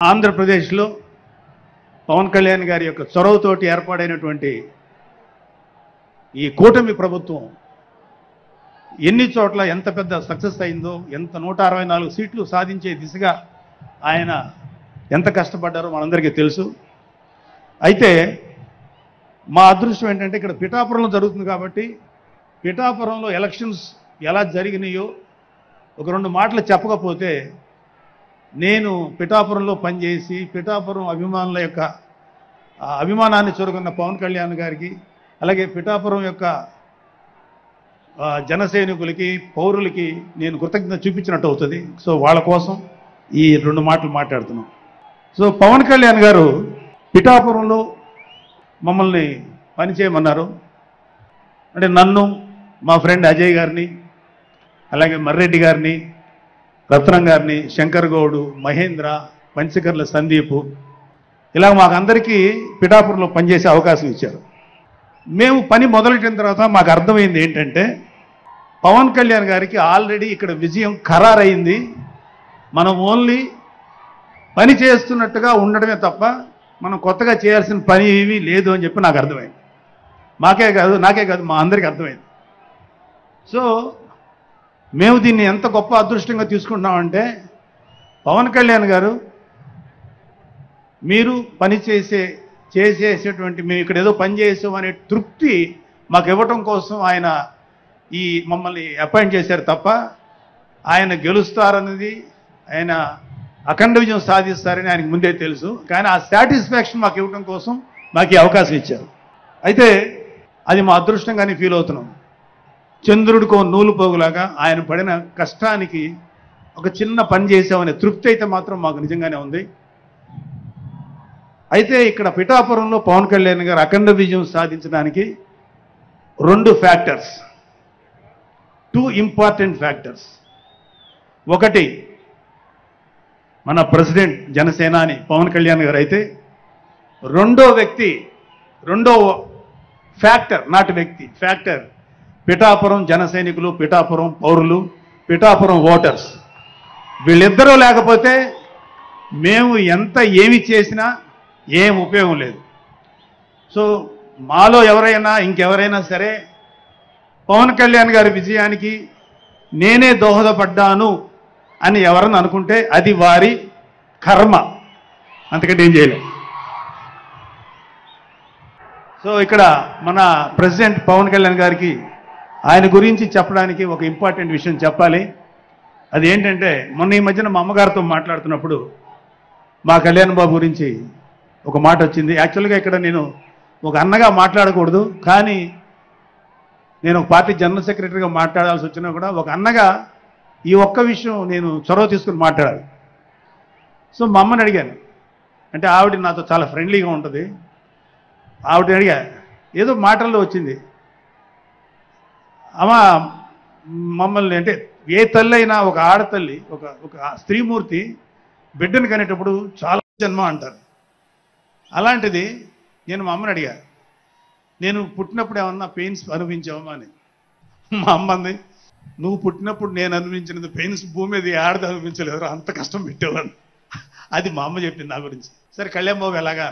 ఆంధ్రప్రదేశ్లో పవన్ కళ్యాణ్ గారి యొక్క చొరవతోటి ఏర్పాడైనటువంటి ఈ కూటమి ప్రభుత్వం ఎన్ని చోట్ల ఎంత పెద్ద సక్సెస్ అయిందో, ఎంత 164 సీట్లు సాధించే దిశగా ఆయన ఎంత కష్టపడ్డారో మనందరికీ తెలుసు. అయితే మా అదృష్టం ఏంటంటే ఇక్కడ పిఠాపురంలో జరుగుతుంది కాబట్టి పిఠాపురంలో ఎలక్షన్స్ ఎలా జరిగినాయో ఒక 2 మాటలు చెప్పకపోతే, నేను పిఠాపురంలో పనిచేసి పిఠాపురం అభిమానుల యొక్క అభిమానాన్ని చూరుకున్న పవన్ కళ్యాణ్ గారికి, అలాగే పిఠాపురం యొక్క జన సైనికులకి, పౌరులకి నేను కృతజ్ఞత చూపించినట్టు అవుతుంది. సో వాళ్ళ కోసం ఈ 2 మాటలు మాట్లాడుతున్నాం. సో పవన్ కళ్యాణ్ గారు పిఠాపురంలో మమ్మల్ని పనిచేయమన్నారు. అంటే నన్ను, మా ఫ్రెండ్ అజయ్ గారిని, అలాగే మర్రెడ్డి గారిని, రత్నం గారిని, శంకర్ గౌడు, మహేంద్ర, పంచకర్ల సందీప్, ఇలా మాకందరికీ పిఠాపురంలో పనిచేసే అవకాశం ఇచ్చారు. మేము పని మొదలెట్టిన తర్వాత మాకు అర్థమైంది ఏంటంటే, పవన్ కళ్యాణ్ గారికి ఆల్రెడీ ఇక్కడ విజయం ఖరారైంది. మనం ఓన్లీ పని చేస్తున్నట్టుగా ఉండడమే తప్ప మనం కొత్తగా చేయాల్సిన పని ఏమీ లేదు అని చెప్పి నాకు అర్థమైంది. నాకే కాదు మా అందరికీ అర్థమైంది. సో మేము దీన్ని ఎంత గొప్ప అదృష్టంగా తీసుకుంటున్నామంటే, పవన్ కళ్యాణ్ గారు మీరు పని చేసేటువంటి మేము ఇక్కడ ఏదో పని చేసాం అనే తృప్తి మాకు ఇవ్వటం కోసం ఆయన ఈ మమ్మల్ని అపాయింట్ చేశారు తప్ప ఆయన గెలుస్తారన్నది, ఆయన అఖండ విజయం సాధిస్తారని ఆయనకు ముందే తెలుసు. కానీ ఆ సాటిస్ఫాక్షన్ మాకు ఇవ్వటం కోసం మాకు ఈ అవకాశం ఇచ్చారు. అయితే అది మా అదృష్టంగానే ఫీల్ అవుతున్నాం. చంద్రుడికో నూలు పోగులాగా ఆయన పడిన కష్టానికి ఒక చిన్న పని చేసామనే తృప్తి అయితే మాత్రం మాకు నిజంగానే ఉంది. అయితే ఇక్కడ పిఠాపురంలో పవన్ కళ్యాణ్ గారు అఖండ విజయం సాధించడానికి 2 ఫ్యాక్టర్స్, 2 ఇంపార్టెంట్ ఫ్యాక్టర్స్. ఒకటి మన ప్రెసిడెంట్ జనసేనాని పవన్ కళ్యాణ్ గారు అయితే, రెండో ఫ్యాక్టర్, నాటి వ్యక్తి ఫ్యాక్టర్ పిఠాపురం జన సైనికులు, పిఠాపురం పౌరులు, పిఠాపురం ఓటర్స్. వీళ్ళిద్దరూ లేకపోతే మేము ఎంత ఏమి చేసినా ఏం ఉపయోగం లేదు. సో మాలో ఎవరైనా ఇంకెవరైనా సరే పవన్ కళ్యాణ్ గారి విజయానికి నేనే దోహదపడ్డాను అని ఎవరన్నా అనుకుంటే అది వారి కర్మ, అంతకంటే ఏం చేయలేదు. సో ఇక్కడ మన ప్రెసిడెంట్ పవన్ కళ్యాణ్ గారికి ఆయన గురించి చెప్పడానికి ఒక ఇంపార్టెంట్ విషయం చెప్పాలి. అది ఏంటంటే, మొన్న ఈ మధ్యన మా అమ్మగారితో మాట్లాడుతున్నప్పుడు మా కళ్యాణ్ బాబు గురించి ఒక మాట వచ్చింది. యాక్చువల్గా ఇక్కడ నేను ఒక అన్నగా మాట్లాడకూడదు, కానీ నేను ఒక పార్టీ జనరల్ సెక్రటరీగా మాట్లాడాల్సి వచ్చినా కూడా ఒక అన్నగా ఈ ఒక్క విషయం నేను చొరవ తీసుకుని మాట్లాడాలి. సో మా అమ్మని అడిగాను. అంటే ఆవిడ నాతో చాలా ఫ్రెండ్లీగా ఉంటుంది. ఆవిడని అడిగా, ఏదో మాటల్లో వచ్చింది, అమ్మ మమ్మల్ని, అంటే ఏ తల్లి అయినా ఒక ఆడతల్లి, ఒక స్త్రీమూర్తి బిడ్డను కనేటప్పుడు చాలా జన్మ అంటారు. అలాంటిది నేను మా అమ్మని అడిగా, నేను పుట్టినప్పుడు ఏమన్నా పెయిన్స్ అనుభవించావమ్మా అని. మా అమ్మ అంది, నువ్వు పుట్టినప్పుడు నేను అనుభవించినది పెయిన్స్ భూమి మీద ఆడది అనుభవించలేదు, అంత కష్టం పెట్టేవాడు. అది మా అమ్మ చెప్పింది నా గురించి. సరే కళ్యాణ్ బాబు ఎలాగా,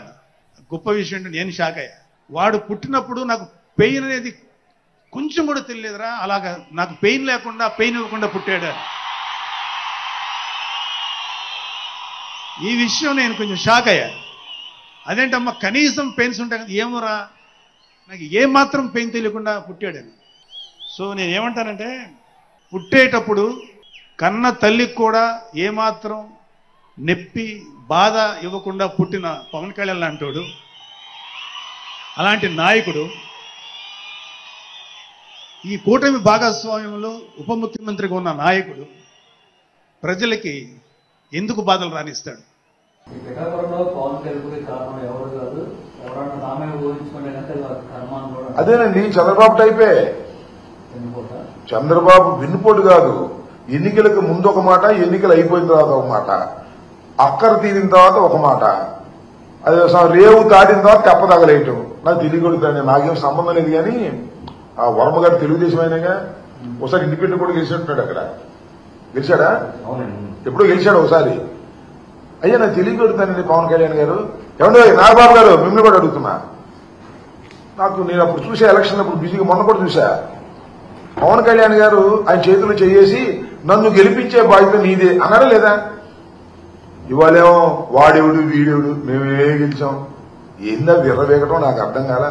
గొప్ప విషయం అంటే నేను షాక్ అయ్యా. వాడు పుట్టినప్పుడు నాకు పెయిన్ అనేది కొంచెం కూడా తెలియదురా, అలాగా నాకు పెయిన్ లేకుండా, పెయిన్ ఇవ్వకుండా పుట్టాడు. ఈ విషయం నేను కొంచెం షాక్ అయ్యా. అదేంటమ్మా కనీసం పెయిన్స్ ఉంటాయి కదా, ఏమోరా నాకు ఏమాత్రం పెయిన్ తెలియకుండా పుట్టాడని. సో నేను ఏమంటానంటే, పుట్టేటప్పుడు కన్న తల్లికి కూడా ఏమాత్రం నొప్పి బాధ ఇవ్వకుండా పుట్టిన పవన్ కళ్యాణ్ లాంటోడు, అలాంటి నాయకుడు ఈ కూటమి భాగస్వామ్యంలో ఉప ముఖ్యమంత్రిగా ఉన్న నాయకుడు ప్రజలకి ఎందుకు బాధలు రానిస్తాడు? అదేనండి చంద్రబాబు టైపే. చంద్రబాబు విన్నుపోటు కాదు, ఎన్నికలకు ముందు ఒక మాట, ఎన్నికలు అయిపోయిన తర్వాత ఒక మాట, అక్కర తీరిన తర్వాత ఒక మాట, అది రేవు దాటిన తర్వాత తెప్పదగలేయటం. నాకు తెలియకూడదండి, నాకేం సంబంధం లేదు. కానీ ఆ వర్మ గారు తెలుగుదేశం అయినాగా ఒకసారి ఇండిపెండెంట్ కూడా గెలిచినట్టున్నాడు. అక్కడ గెలిచాడా? ఎప్పుడో గెలిచాడు ఒకసారి. అయ్యా నాకు తెలియగలుగుతానండి పవన్ కళ్యాణ్ గారు. ఏమంటే నాగబాబు గారు మిమ్మల్ని కూడా అడుగుతున్నా. నేను అప్పుడు చూసా ఎలక్షన్ అప్పుడు బిజీగా మొన్న కూడా చూసా. పవన్ కళ్యాణ్ గారు ఆయన చేతులు చేసి నన్ను గెలిపించే బాధ్యత నీదే అన్నారా లేదా? ఇవాళేమో వాడెవడు వీడెవడు మేమే గెలిచాం. ఏందా విర్రవేగటం నాకు అర్థం కాల.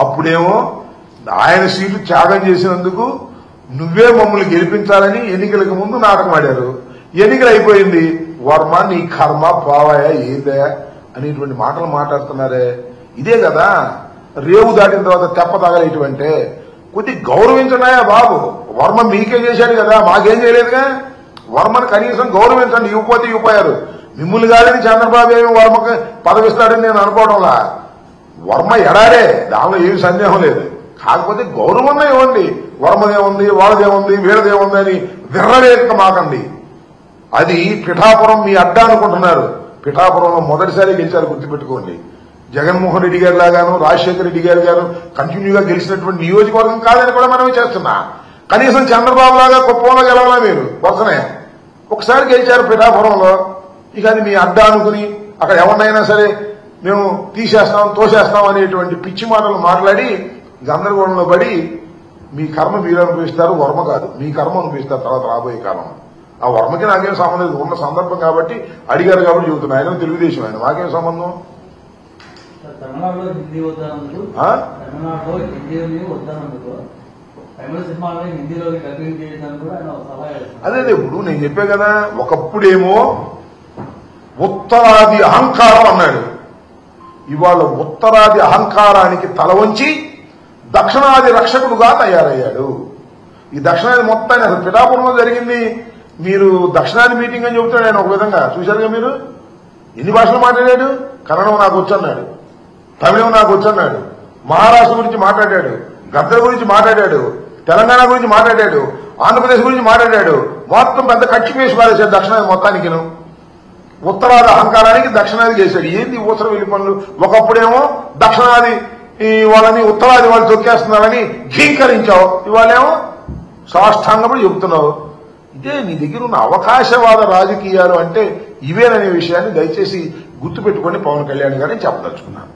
అప్పుడేమో ఆయన సీట్లు త్యాగం చేసినందుకు నువ్వే మమ్మల్ని గెలిపించాలని ఎన్నికలకు ముందు నాటకం ఆడారు. ఎన్నికలు అయిపోయింది, వర్మ నీ కర్మ పోవాయా ఏందా అనేటువంటి మాటలు మాట్లాడుతున్నారే. ఇదే కదా రేవు దాటిన తర్వాత తెప్ప తగలేటువంటి. కొద్ది గౌరవించడాయా బాబు. వర్మ మీకే చేశాడు కదా, మాకేం చేయలేదుగా. వర్మను కనీసం గౌరవించండి. ఇవ్వకపోతే ఇవ్వపోయారు. మిమ్మల్ని కాదని చంద్రబాబు ఏమి వర్మకు పదవిస్తాడని నేను అనుకోవడంలా. వర్మ ఎడారే, దానిలో ఏమి సందేహం లేదు. కాకపోతే గౌరవం ఇవ్వండి. వర్మదేముంది, వాళ్ళదేముంది, వీళ్ళదేముంది అని విర్రవేక మాకండి. అది పిఠాపురం మీ అడ్డా అనుకుంటున్నారు. పిఠాపురంలో మొదటిసారి గెలిచారు, గుర్తుపెట్టుకోండి. జగన్మోహన్ రెడ్డి గారి లాగాను రాజశేఖర రెడ్డి గారు కంటిన్యూగా గెలిచినటువంటి నియోజకవర్గం కాదని కూడా మనమే చేస్తున్నా. కనీసం చంద్రబాబు లాగా కుప్పంలో గెలవాలా మీరు వరుసనే. ఒకసారి గెలిచారు పిఠాపురంలో. ఇక అది మీ అడ్డా అనుకుని అక్కడ ఎవరినైనా సరే మేము తీసేస్తాం తోసేస్తాం అనేటువంటి పిచ్చి మాటలు మాట్లాడి గందరగోళంలో పడి మీ కర్మ మీరు అనుభవిస్తారు, వర్మ కాదు. మీ కర్మ అనుభవిస్తారు తర్వాత రాబోయే కాలం. ఆ వర్మకి నాకేం సంబంధం లేదు. ఉన్న సందర్భం కాబట్టి అడిగారు కాబట్టి చెబుతున్నా. ఆయన తెలుగుదేశం, ఆయన మాకేం సంబంధం. తమిళనాడులో హిందీ వద్దనందుకు హిందీలోకి డబ్బింగ్ చేయడానికి కూడా ఆయన సలహా. అదే ఇప్పుడు నేను చెప్పే కదా, ఒకప్పుడేమో ఉత్తరాది అహంకారం అన్నాడు. ఇవాళ ఉత్తరాది అహంకారానికి తల వంచి దక్షిణాది రక్షకుడుగా తయారయ్యాడు. ఈ దక్షిణాది మొత్తాన్ని అసలు పిఠాపురంలో జరిగింది. మీరు దక్షిణాది మీటింగ్ అని చెబుతాడు ఆయన. ఒక విధంగా చూశారుగా మీరు. ఎన్ని భాషలు మాట్లాడాడు. కన్నడం నాకు వచ్చన్నాడు, తమిళం నాకు వచ్చన్నాడు, మహారాష్ట్ర గురించి మాట్లాడాడు, గద్దర్ గురించి మాట్లాడాడు, తెలంగాణ గురించి మాట్లాడాడు, ఆంధ్రప్రదేశ్ గురించి మాట్లాడాడు. మొత్తం పెద్ద కక్షి వేసి పారేశాడు దక్షిణాది మొత్తానికి. ఉత్తరాది అహంకారానికి దక్షిణాది చేశాడు. ఏంది ఊసర వెళ్లి పనులు. ఒకప్పుడేమో దక్షిణాది వాళ్ళని ఉత్తరాది వాళ్ళు తొక్కేస్తున్నారని ఘీంకరించావు, ఇవాళేమో సాష్టాంగపడి చెబుతున్నావు. ఇదే నీ దగ్గర ఉన్న అవకాశవాద రాజకీయాలు అంటే ఇవేననే విషయాన్ని దయచేసి గుర్తుపెట్టుకొని పవన్ కళ్యాణ్ గారిని చెప్పదలుచుకున్నాను.